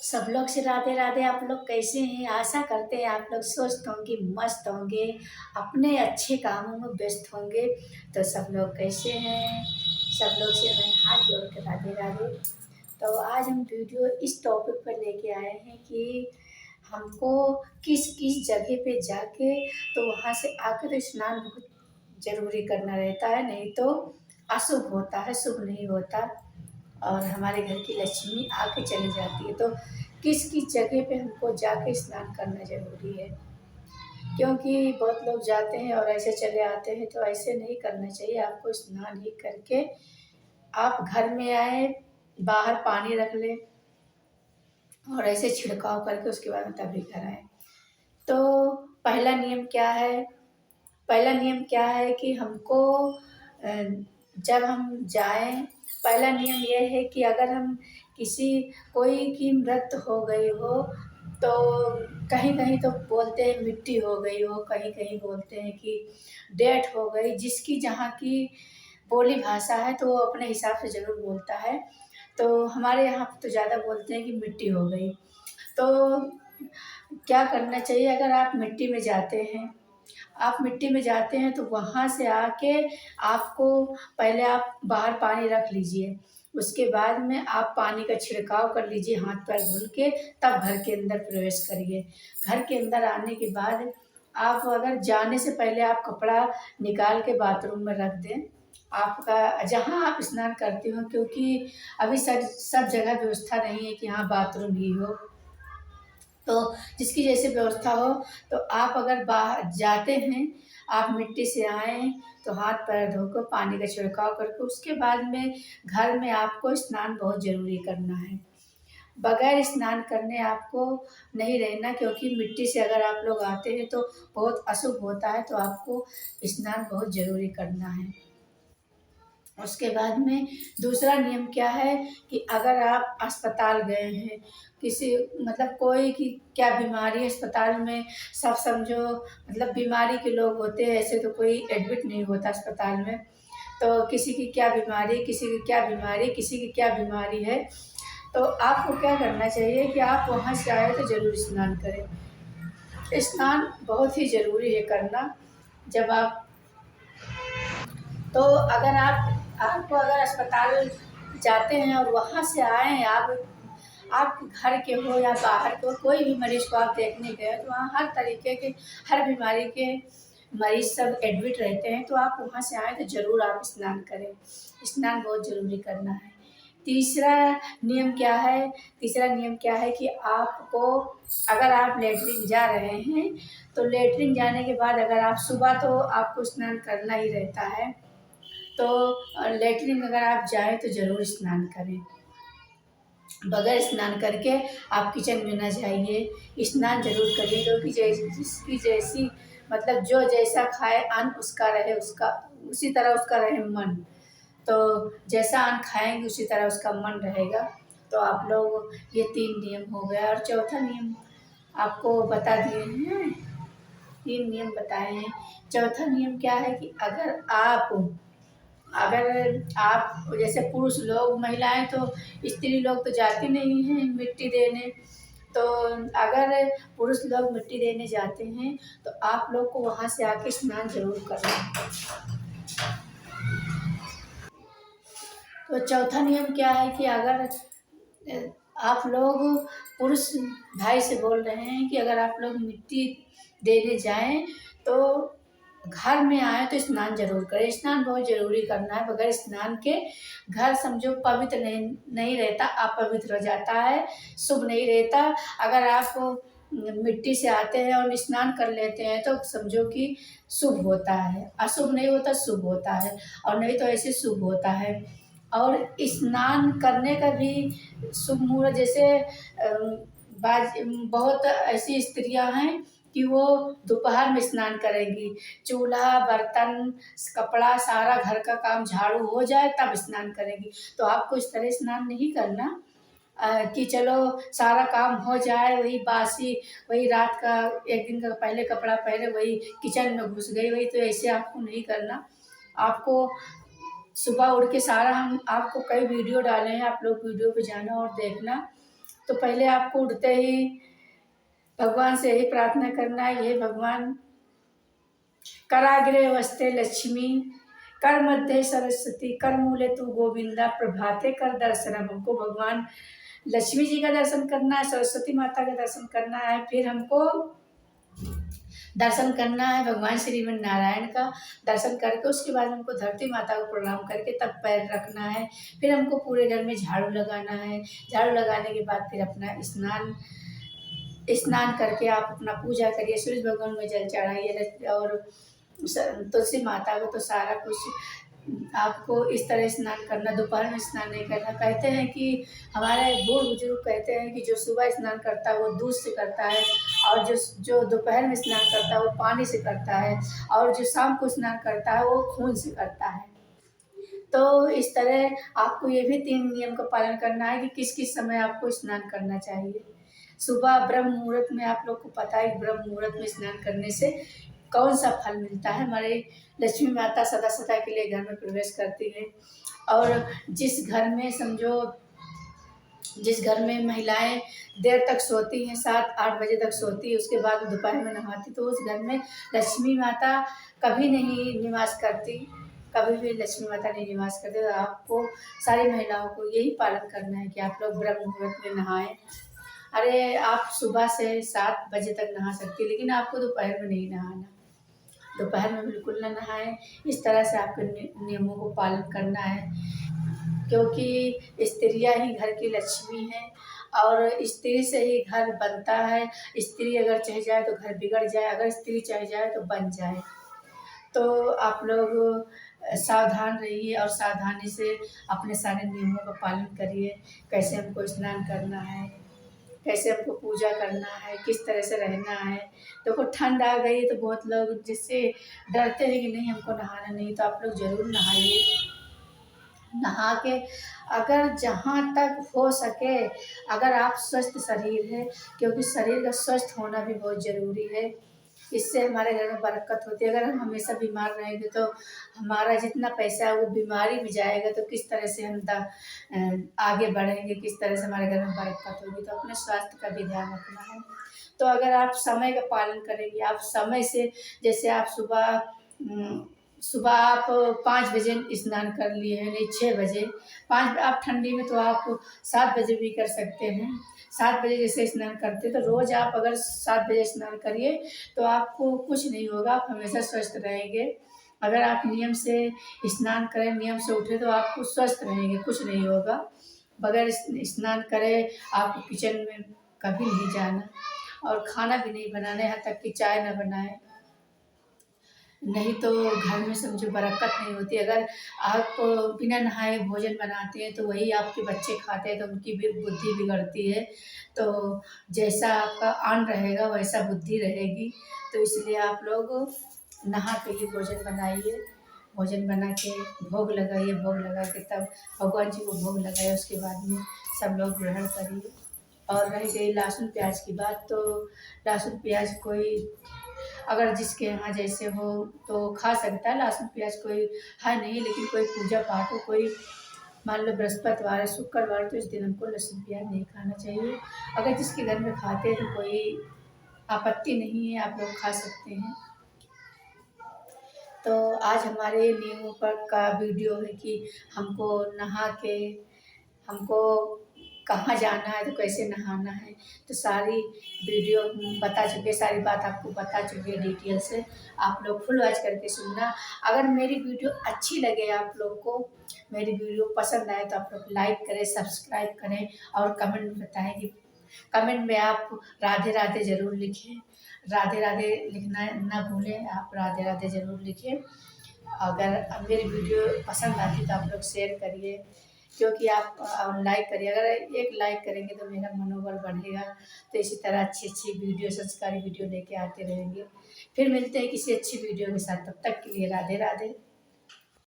सब लोग से राधे राधे। आप लोग कैसे हैं? आशा करते हैं आप लोग स्वस्थ होंगे, मस्त होंगे, अपने अच्छे कामों में व्यस्त होंगे। तो सब लोग कैसे हैं? सब लोग से मैं हाथ जोड़ के राधे राधे। तो आज हम वीडियो इस टॉपिक पर लेके आए हैं कि हमको किस किस जगह पे जाके तो वहाँ से आकर तो स्नान बहुत जरूरी करना रहता है, नहीं तो अशुभ होता है, शुभ नहीं होता और हमारे घर की लक्ष्मी आके चली जाती है। तो किस किस जगह पे हमको जाके स्नान करना ज़रूरी है, क्योंकि बहुत लोग जाते हैं और ऐसे चले आते हैं। तो ऐसे नहीं करना चाहिए, आपको स्नान ही करके आप घर में आए, बाहर पानी रख लें और ऐसे छिड़काव करके उसके बाद में तभी घर आए। तो पहला नियम क्या है? पहला नियम क्या है कि हमको जब हम जाएं, पहला नियम यह है कि अगर हम किसी कोई की मृत्यु हो गई हो तो कहीं कहीं तो बोलते हैं मिट्टी हो गई हो, कहीं कहीं बोलते हैं कि डेथ हो गई। जिसकी जहाँ की बोली भाषा है तो वो अपने हिसाब से ज़रूर बोलता है। तो हमारे यहाँ पे तो ज़्यादा बोलते हैं कि मिट्टी हो गई। तो क्या करना चाहिए? अगर आप मिट्टी में जाते हैं, आप मिट्टी में जाते हैं तो वहाँ से आके आपको पहले आप बाहर पानी रख लीजिए। उसके बाद में आप पानी का छिड़काव कर लीजिए हाथ पैर धुल के, तब घर के अंदर प्रवेश करिए। घर के अंदर आने के बाद आप अगर जाने से पहले आप कपड़ा निकाल के बाथरूम में रख दें, आपका जहाँ आप स्नान करते हो, क्योंकि अभी सब सब जगह व्यवस्था नहीं है कि हाँ बाथरूम ही हो। तो जिसकी जैसे व्यवस्था हो, तो आप अगर बाहर जाते हैं, आप मिट्टी से आएँ तो हाथ पैर धोकर पानी का छिड़काव करके उसके बाद में घर में आपको स्नान बहुत ज़रूरी करना है। बगैर स्नान करने आपको नहीं रहना, क्योंकि मिट्टी से अगर आप लोग आते हैं तो बहुत अशुभ होता है। तो आपको स्नान बहुत ज़रूरी करना है। उसके बाद में दूसरा नियम क्या है कि अगर आप अस्पताल गए हैं, किसी मतलब कोई की क्या बीमारी है अस्पताल में, सब समझो मतलब बीमारी के लोग होते हैं, ऐसे तो कोई एडमिट नहीं होता अस्पताल में। तो किसी की क्या बीमारी, किसी की क्या बीमारी, किसी की क्या बीमारी है, तो आपको क्या करना चाहिए कि आप वहाँ से आए तो ज़रूर स्नान करें। स्नान बहुत ही ज़रूरी है करना। जब आप तो अगर आपको अगर अस्पताल जाते हैं और वहाँ से आए हैं, आप घर के हो या बाहर के हो, कोई भी मरीज को आप देखने गए तो वहाँ हर तरीके के, हर बीमारी के मरीज सब एडमिट रहते हैं। तो आप वहाँ से आए तो ज़रूर आप स्नान करें। स्नान बहुत ज़रूरी करना है। तीसरा नियम क्या है? तीसरा नियम क्या है कि आपको अगर आप लेटरिन जा रहे हैं तो लेटरिन जाने के बाद अगर आप सुबह तो आपको स्नान करना ही रहता है, तो लेटरिन अगर आप जाएँ तो ज़रूर स्नान करें। बगैर स्नान करके आप किचन में ना जाइए, स्नान ज़रूर करिए, क्योंकि जिसकी जैसी मतलब जो जैसा खाए अन्न उसका रहे, उसका उसी तरह उसका रहे मन। तो जैसा अन्न खाएँगे उसी तरह उसका मन रहेगा। तो आप लोग ये 3 नियम हो गया और चौथा नियम आपको बता दिए हैं, 3 नियम बताए हैं। चौथा नियम क्या है कि अगर आप जैसे पुरुष लोग, महिलाएं तो स्त्री लोग तो जाती नहीं हैं मिट्टी देने। तो अगर पुरुष लोग मिट्टी देने जाते हैं तो आप लोग को वहाँ से आके स्नान जरूर करना है। तो चौथा नियम क्या है कि अगर आप लोग पुरुष भाई से बोल रहे हैं कि अगर आप लोग मिट्टी देने जाएं तो घर में आए तो स्नान जरूर करें। स्नान बहुत जरूरी करना है। बगैर स्नान के घर समझो पवित्र नहीं रहता, अपवित्र हो जाता है, शुभ नहीं रहता। अगर आप मिट्टी से आते हैं और स्नान कर लेते हैं तो समझो कि शुभ होता है, अशुभ नहीं होता, शुभ होता है। और नहीं तो ऐसे शुभ होता है। और स्नान करने का भी शुभ मुहूर्त जैसे बहुत ऐसी स्त्रियां हैं कि वो दोपहर में स्नान करेंगी, चूल्हा बर्तन कपड़ा सारा घर का काम झाड़ू हो जाए तब स्नान करेंगी। तो आपको इस तरह स्नान नहीं करना कि चलो सारा काम हो जाए, वही बासी, वही रात का एक दिन का पहले कपड़ा पहने वही किचन में घुस गई, वही तो ऐसे आपको नहीं करना। आपको सुबह उठ के सारा, हम आपको कई वीडियो डाले हैं, आप लोग वीडियो पे जाना और देखना। तो पहले आपको उठते ही भगवान से यही प्रार्थना करना है, हे भगवान कराग्रे वस्ते लक्ष्मी, कर मध्य सरस्वती, कर मूले तू गोविंदा, प्रभाते कर दर्शनम। हमको भगवान लक्ष्मी जी का दर्शन करना है, सरस्वती माता का दर्शन करना है, फिर हमको दर्शन करना है भगवान श्रीमन नारायण का दर्शन करके उसके बाद हमको धरती माता को प्रणाम करके तब पैर रखना है। फिर हमको पूरे घर में झाड़ू लगाना है। झाड़ू लगाने के बाद फिर अपना स्नान स्नान करके आप अपना पूजा करिए, सूरज भगवान में जल चढ़ाइए और तुलसी माता को तो सारा कुछ आपको इस तरह स्नान करना, दोपहर में स्नान नहीं करना। कहते हैं कि हमारे बूढ़ बुजुर्ग कहते हैं कि जो सुबह स्नान करता है वो दूध से करता है, और जो जो दोपहर में स्नान करता है वो पानी से करता है, और जो शाम को स्नान करता है वो खून से करता है। तो इस तरह आपको ये भी 3 नियम का पालन करना है कि किस किस समय आपको स्नान करना चाहिए। सुबह ब्रह्म मुहूर्त में, आप लोग को पता है ब्रह्म मुहूर्त में स्नान करने से कौन सा फल मिलता है। हमारे लक्ष्मी माता सदा सदा के लिए घर में प्रवेश करती है, और जिस घर में समझो जिस घर में महिलाएं देर तक सोती हैं, 7-8 बजे तक सोती है, उसके बाद दोपहर में नहाती, तो उस घर में लक्ष्मी माता कभी नहीं निवास करती, कभी भी लक्ष्मी माता नहीं निवास करती। तो आपको सारी महिलाओं को यही पालन करना है कि आप लोग ब्रह्म मुहूर्त में नहाएं। अरे आप सुबह से 7 बजे तक नहा सकती है, लेकिन आपको दोपहर में नहीं नहाना, दोपहर में बिल्कुल ना नहाएं। इस तरह से आपके नियमों को पालन करना है, क्योंकि स्त्रियां ही घर की लक्ष्मी हैं, और स्त्री से ही घर बनता है। स्त्री अगर चाह जाए तो घर बिगड़ जाए, अगर स्त्री चाह जाए तो बन जाए। तो आप लोग सावधान रहिए और सावधानी से अपने सारे नियमों का पालन करिए। कैसे हमको स्नान करना है, कैसे हमको पूजा करना है, किस तरह से रहना है। देखो ठंड आ गई है तो बहुत लोग जिससे डरते हैं कि नहीं हमको नहाना नहीं, तो आप लोग ज़रूर नहाइए। नहा के अगर जहाँ तक हो सके, अगर आप स्वस्थ शरीर है, क्योंकि शरीर का स्वस्थ होना भी बहुत ज़रूरी है, इससे हमारे घर में बरकत होती है। अगर हम हमेशा बीमार रहेंगे तो हमारा जितना पैसा है वो बीमारी में जाएगा, तो किस तरह से हम आगे बढ़ेंगे, किस तरह से हमारे घर में बरकत होगी। तो अपने स्वास्थ्य का भी ध्यान रखना है। तो अगर आप समय का पालन करेंगे, आप समय से, जैसे आप सुबह आप 5 बजे स्नान कर लिए हैं, नहीं 6 बजे, 5 आप ठंडी में तो आप 7 बजे भी कर सकते हैं। 7 बजे जैसे स्नान करते तो रोज़ आप अगर 7 बजे स्नान करिए तो आपको कुछ नहीं होगा, आप हमेशा स्वस्थ रहेंगे। अगर आप नियम से स्नान करें, नियम से उठें तो आपको स्वस्थ रहेंगे, कुछ नहीं होगा। बगैर स्नान करे आपको किचन में कभी नहीं जाना, और खाना भी नहीं बनाना, यहाँ तक कि चाय ना बनाएं, नहीं तो घर में समझो बरकत नहीं होती। अगर आप बिना नहाए भोजन बनाते हैं तो वही आपके बच्चे खाते हैं तो उनकी भी बुद्धि बिगड़ती है। तो जैसा आपका अन्न रहेगा वैसा बुद्धि रहेगी। तो इसलिए आप लोग नहा के ही भोजन बनाइए, भोजन बना के भोग लगाइए, भोग लगा के तब भगवान जी को भोग लगाइए, उसके बाद में सब लोग ग्रहण करिए। और रह गई लहसुन प्याज की बात, तो लहसुन प्याज कोई अगर जिसके यहाँ जैसे हो तो खा सकता है, लहसुन प्याज कोई है नहीं, लेकिन कोई पूजा पाठ हो, कोई मान लो बृहस्पतिवार है, शुक्रवार, तो इस दिन हमको लहसुन प्याज नहीं खाना चाहिए। अगर जिसके घर में खाते हैं तो कोई आपत्ति नहीं है, आप लोग खा सकते हैं। तो आज हमारे नियमों पर का वीडियो है कि हमको नहा के हमको कहाँ जाना है, तो कैसे नहाना है, तो सारी वीडियो बता चुके, सारी बात आपको बता चुके हैं डिटेल से। आप लोग फुल वॉच करके सुनना। अगर मेरी वीडियो अच्छी लगे, आप लोग को मेरी वीडियो पसंद आए, तो आप लोग लाइक करें, सब्सक्राइब करें, और कमेंट में बताएं कि कमेंट में आप राधे राधे ज़रूर लिखें। राधे राधे लिखना ना भूलें, आप राधे राधे ज़रूर लिखें। अगर मेरी वीडियो पसंद आती तो आप लोग शेयर करिए, क्योंकि आप लाइक करिए, अगर एक लाइक करेंगे तो मेरा मनोबल बढ़ेगा। तो इसी तरह अच्छी अच्छी वीडियो, संस्कारी वीडियो लेके आते रहेंगे। फिर मिलते हैं किसी अच्छी वीडियो के साथ, तब तक के लिए राधे राधे।